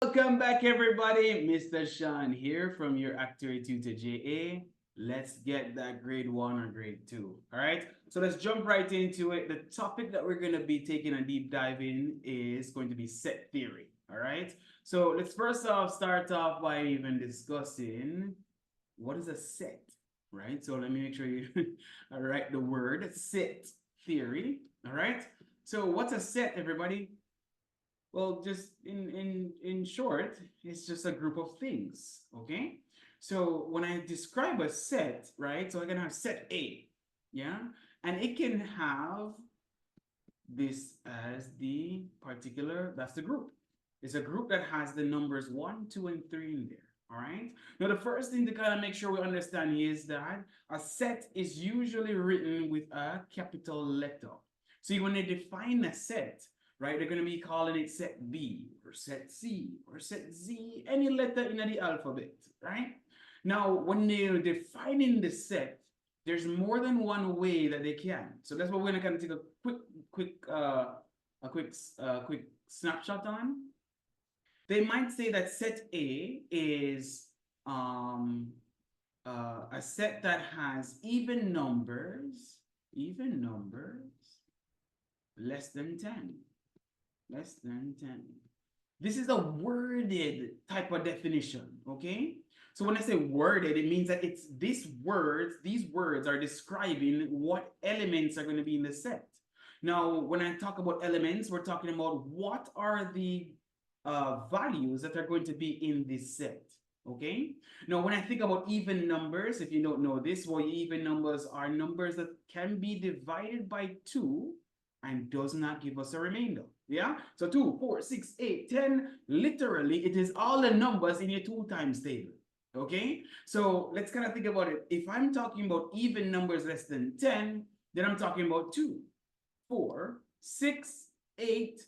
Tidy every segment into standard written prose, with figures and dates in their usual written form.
Welcome back, everybody. Mr. Sean here from your Actuary Tutor JA. Let's get that grade 1 or grade 2. All right. So let's jump right into it. The topic that we're going to be taking a deep dive in is going to be set theory. All right. So let's first off start off by even discussing what is a set, right? So let me make sure you write the word set theory. All right. So what's a set, everybody? Well, just in short, it's just a group of things, okay? So when I describe a set, right? So I can have set A, yeah? And it can have this as the particular, that's the group. It's a group that has the numbers 1, 2, and 3 in there, all right? Now, the first thing to kind of make sure we understand is that a set is usually written with a capital letter. So when they define a set, right, they're going to be calling it set B or set C or set Z, any letter in the alphabet, right? Now, when they're defining the set, there's more than one way that they can. So that's what we're going to kind of take a quick snapshot on. They might say that set A is a set that has even numbers less than 10. Less than 10. This is a worded type of definition, okay? So when I say worded, it means that it's these words are describing what elements are going to be in the set. Now, when I talk about elements, we're talking about what are the values that are going to be in this set, okay? Now, when I think about even numbers, if you don't know this, well, even numbers are numbers that can be divided by 2 and does not give us a remainder. Yeah, so 2, 4, 6, 8, 10, literally it is all the numbers in your 2 times table. Okay, so let's kind of think about it. If I'm talking about even numbers less than 10, then I'm talking about 2, 4, 6, 8.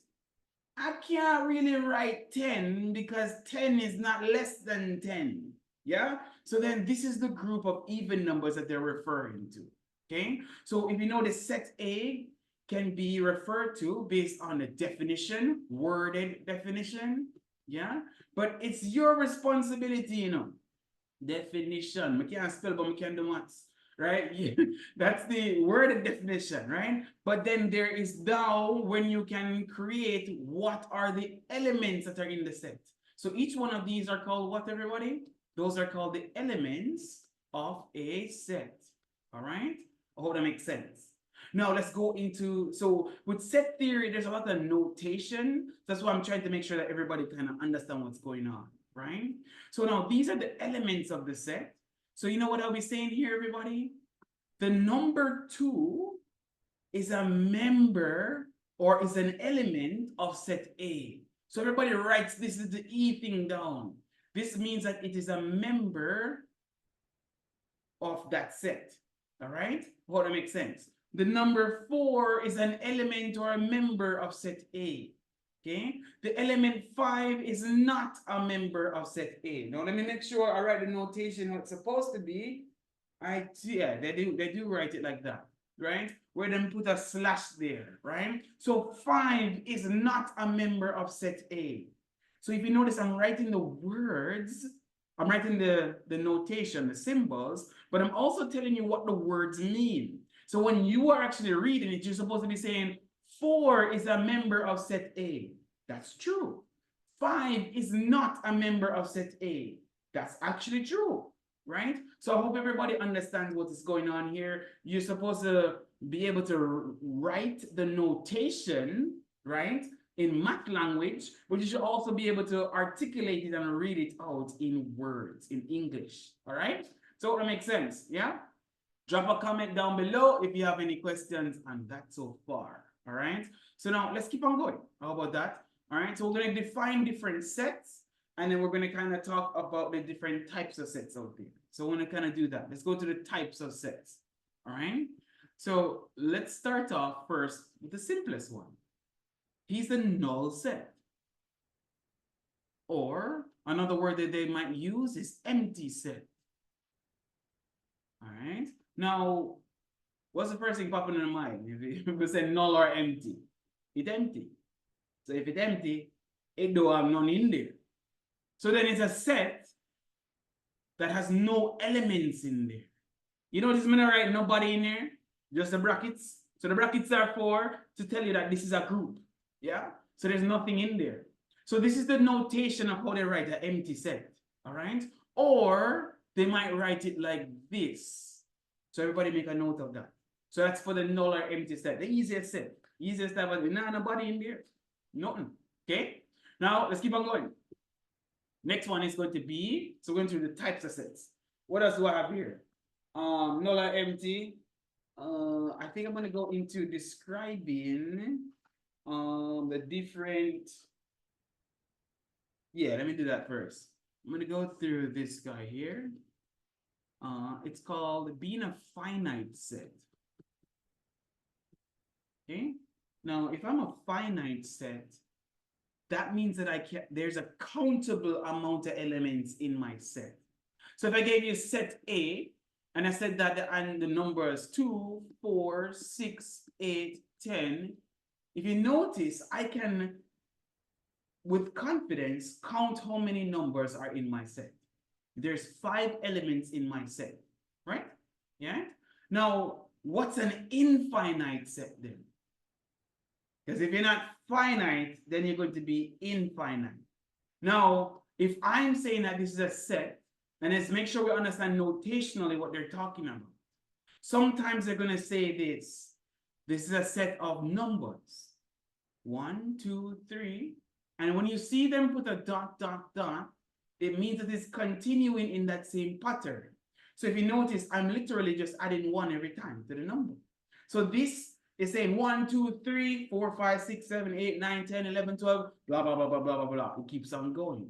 I can't really write 10 because 10 is not less than 10. Yeah, so then this is the group of even numbers that they're referring to. Okay, so if you know the set A can be referred to based on the definition, worded definition, yeah? But it's your responsibility, you know. Definition, I can't spell, but I can do maths, right? That's the worded definition, right? But then there is now when you can create what are the elements that are in the set. So each one of these are called what, everybody? Those are called the elements of a set, all right? I hope that makes sense. Now let's go into, so with set theory, there's a lot of notation. That's why I'm trying to make sure that everybody kind of understand what's going on, right? So now these are the elements of the set. So you know what I'll be saying here, everybody? The number 2 is a member or is an element of set A. So everybody writes this is the E thing down. This means that it is a member of that set, all right? Hope that makes sense. The number 4 is an element or a member of set A. Okay, the element 5 is not a member of set A. Now let me make sure I write the notation how it's supposed to be. Yeah, they do write it like that, right? Where they put a slash there, right? So 5 is not a member of set A. So if you notice, I'm writing the words, I'm writing the notation, the symbols, but I'm also telling you what the words mean. So when you are actually reading it, you're supposed to be saying 4 is a member of set A. That's true. 5 is not a member of set A. That's actually true, right? So I hope everybody understands what is going on here. You're supposed to be able to write the notation, right, in math language, but you should also be able to articulate it and read it out in words, in English, all right? So that makes sense, yeah? Drop a comment down below if you have any questions on that so far, all right? So now let's keep on going. How about that? All right, so we're going to define different sets, and then we're going to kind of talk about the different types of sets out there. So we're going to kind of do that. Let's go to the types of sets, all right? So let's start off first with the simplest one. He's the null set. Or another word that they might use is empty set. All right. Now, what's the first thing popping in the mind? If we say null or empty, it's empty. So if it's empty, it don't have none in there. So then it's a set that has no elements in there. You notice I'm gonna write nobody in there, just the brackets. So the brackets are for to tell you that this is a group. Yeah. So there's nothing in there. So this is the notation of how they write an empty set. All right. Or they might write it like this. So everybody make a note of that. So that's for the null or empty set. The easiest set. Easiest type of nobody in there. Nothing. Okay. Now let's keep on going. Next one is going to be, so we're going through the types of sets. What else do I have here? Null or empty. I think I'm going to go into describing the different. Yeah, let me do that first. I'm going to go through this guy here. It's called being a finite set. Okay. Now, if I'm a finite set, that means that there's a countable amount of elements in my set. So if I gave you set A, and I said that the numbers 2, 4, 6, 8, 10, if you notice, I can, with confidence, count how many numbers are in my set. There's 5 elements in my set, right? Yeah? Now, what's an infinite set then? Because if you're not finite, then you're going to be infinite. Now, if I'm saying that this is a set, and let's make sure we understand notationally what they're talking about. Sometimes they're going to say this. This is a set of numbers. 1, 2, 3. And when you see them put a dot, dot, dot, it means that it's continuing in that same pattern. So if you notice, I'm literally just adding 1 every time to the number. So this is saying 1, 2, 3, 4, 5, 6, 7, 8, 9, 10, 11, 12, blah, blah, blah, blah, blah, blah, blah. It keeps on going.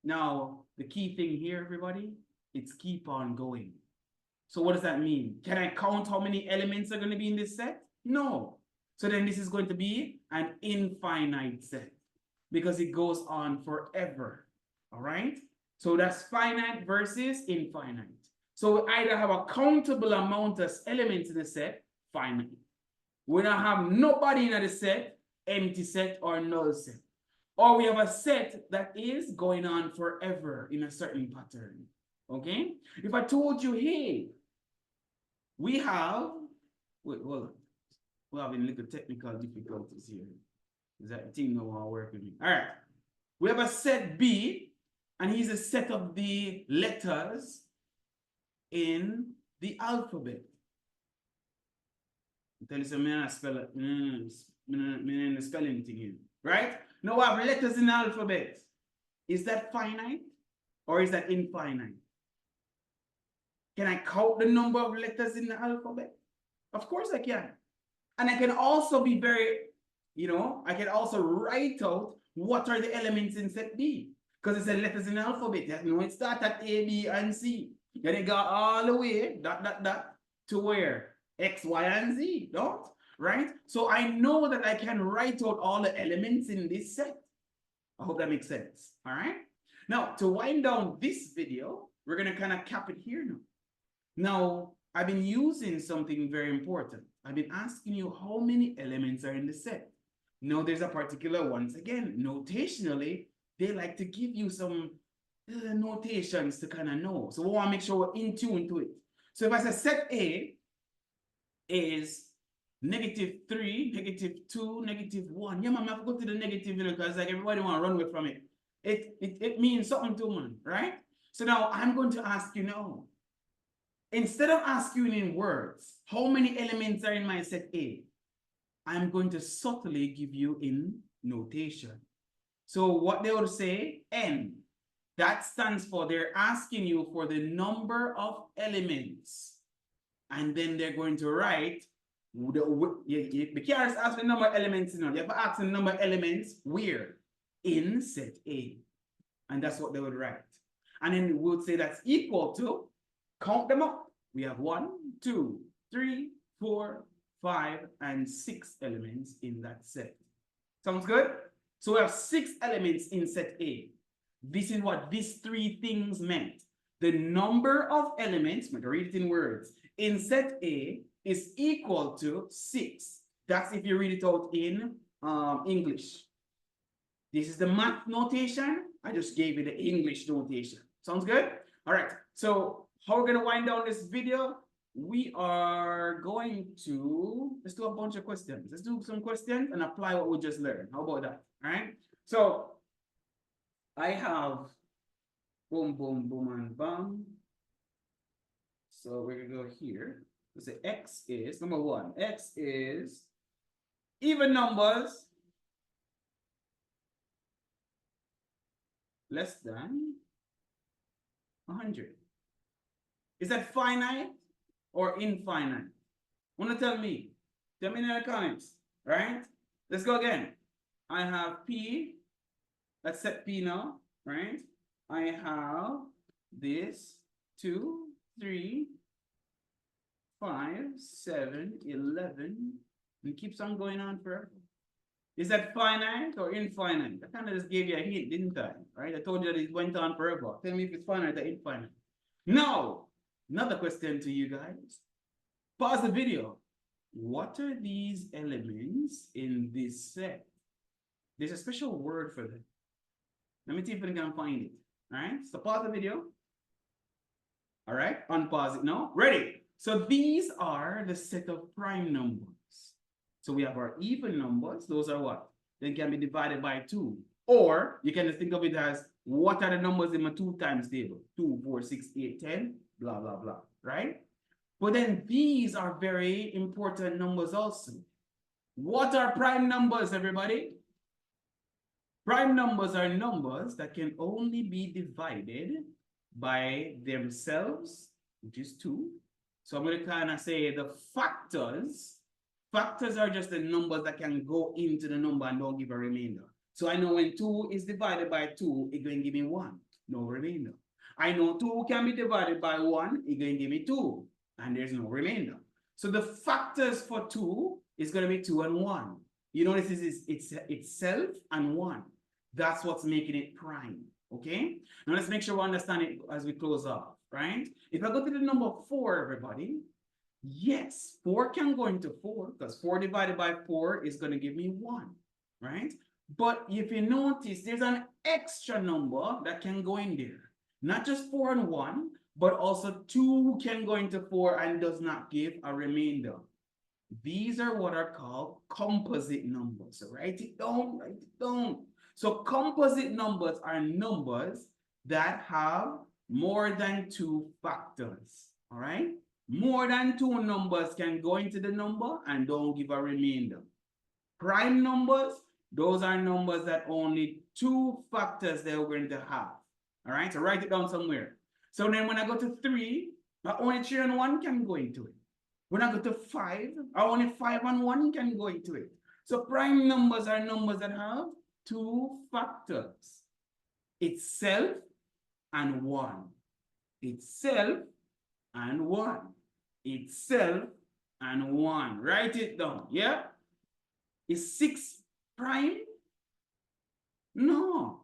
Now, the key thing here, everybody, it's keep on going. So what does that mean? Can I count how many elements are going to be in this set? No. So then this is going to be an infinite set because it goes on forever. All right? So that's finite versus infinite. So we either have a countable amount of elements in the set, finite. We don't have nobody in the set, empty set or null set. Or we have a set that is going on forever in a certain pattern. Okay? If I told you, hey, we have, wait, hold on. We're having little technical difficulties here. Is that thing no one work with me? All right. We have a set B, and he's a set of the letters in the alphabet. Tell you something, I spell it. I spell anything here. Right? Now we have letters in the alphabet. Is that finite or is that infinite? Can I count the number of letters in the alphabet? Of course I can. And I can also be very, I can also write out what are the elements in set B. Because it's the letters in the alphabet. It starts at A, B, and C. Then it got all the way, to where? X, Y, and Z, don't? Right? So I know that I can write out all the elements in this set. I hope that makes sense. All right? Now, to wind down this video, we're going to kind of cap it here now. Now, I've been using something very important. I've been asking you how many elements are in the set. Now, there's a particular, once again, notationally, they like to give you some notations to kind of know. So we want to make sure we're in tune to it. So if I say set A is -3, -2, -1. Yeah, man, I have to go to the negative, because like everybody want to run away from it. It means something to man, right? So now I'm going to ask you now. Instead of asking in words, how many elements are in my set A? I'm going to subtly give you in notation. So what they would say, N. That stands for, they're asking you for the number of elements. And then they're going to write, you can't just ask the number of elements, you have to ask the number of elements where? In set A. And that's what they would write. And then we would say that's equal to, count them up. We have 1, 2, 3, 4, 5, and 6 elements in that set. Sounds good? So we have 6 elements in set A. This is what these 3 things meant. The number of elements, I'm going to read it in words, in set A is equal to 6. That's if you read it out in English. This is the math notation. I just gave you the English notation. Sounds good? All right. So how we're going to wind down this video? We are going to, let's do a bunch of questions. Let's do some questions and apply what we just learned. How about that? All right. So I have boom, boom, boom, and bam. So we're going to go here. Let's say X is, number one, X is even numbers less than 100. Is that finite or infinite? Want to tell me? Tell me in the comments, right? Let's go again. I have P, let's set P now, right? I have this 2, 3, 5, 7, 11, and keeps on going on forever. Is that finite or infinite? I kind of just gave you a hint, didn't I? Right? I told you that it went on forever. Tell me if it's finite or infinite. Now, another question to you guys. Pause the video. What are these elements in this set? There's a special word for them. Let me see if I can find it. All right, so pause the video. All right, unpause it now. Ready? So these are the set of prime numbers. So we have our even numbers. Those are what? They can be divided by 2. Or you can just think of it as what are the numbers in my 2 times table? 2, 4, 6, 8, 10, blah, blah, blah, right? But then these are very important numbers also. What are prime numbers, everybody? Prime numbers are numbers that can only be divided by themselves, which is 2. So I'm going to kind of say the factors. Factors are just the numbers that can go into the number and don't give a remainder. So I know when 2 is divided by 2, it's going to give me 1, no remainder. I know 2 can be divided by 1, it's going to give me 2, and there's no remainder. So the factors for 2 is going to be 2 and 1. You notice this is it's itself and 1. That's what's making it prime. Okay? Now let's make sure we understand it as we close off, right? If I go to the number 4, everybody, yes, 4 can go into 4 because 4 divided by 4 is going to give me 1, right? But if you notice, there's an extra number that can go in there. Not just 4 and 1, but also 2 can go into 4 and does not give a remainder. These are what are called composite numbers. So write it down, write it down. So composite numbers are numbers that have more than 2 factors, all right? More than 2 numbers can go into the number and don't give a remainder. Prime numbers, those are numbers that only 2 factors they're going to have. All right, so write it down somewhere. So then when I go to 3, only 3 and 1 can go into it. When I go to 5, only 5 and 1 can go into it. So prime numbers are numbers that have 2 factors. Itself and 1. Itself and 1. Itself and 1. Write it down. Yeah? Is 6 prime? No.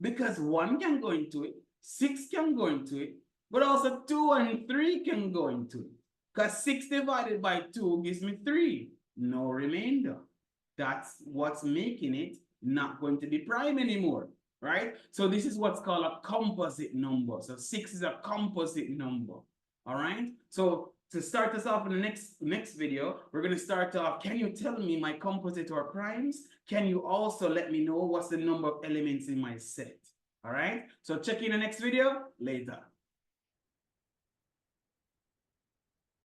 Because 1 can go into it, 6 can go into it, but also 2 and 3 can go into it. Because 6 divided by 2 gives me 3. No remainder. That's what's making it not going to be prime anymore, right? So this is what's called a composite number. So 6 is a composite number, all right? So to start us off in the next video, we're going to start off, can you tell me my composite or primes? Can you also let me know what's the number of elements in my set? All right? So check in the next video later.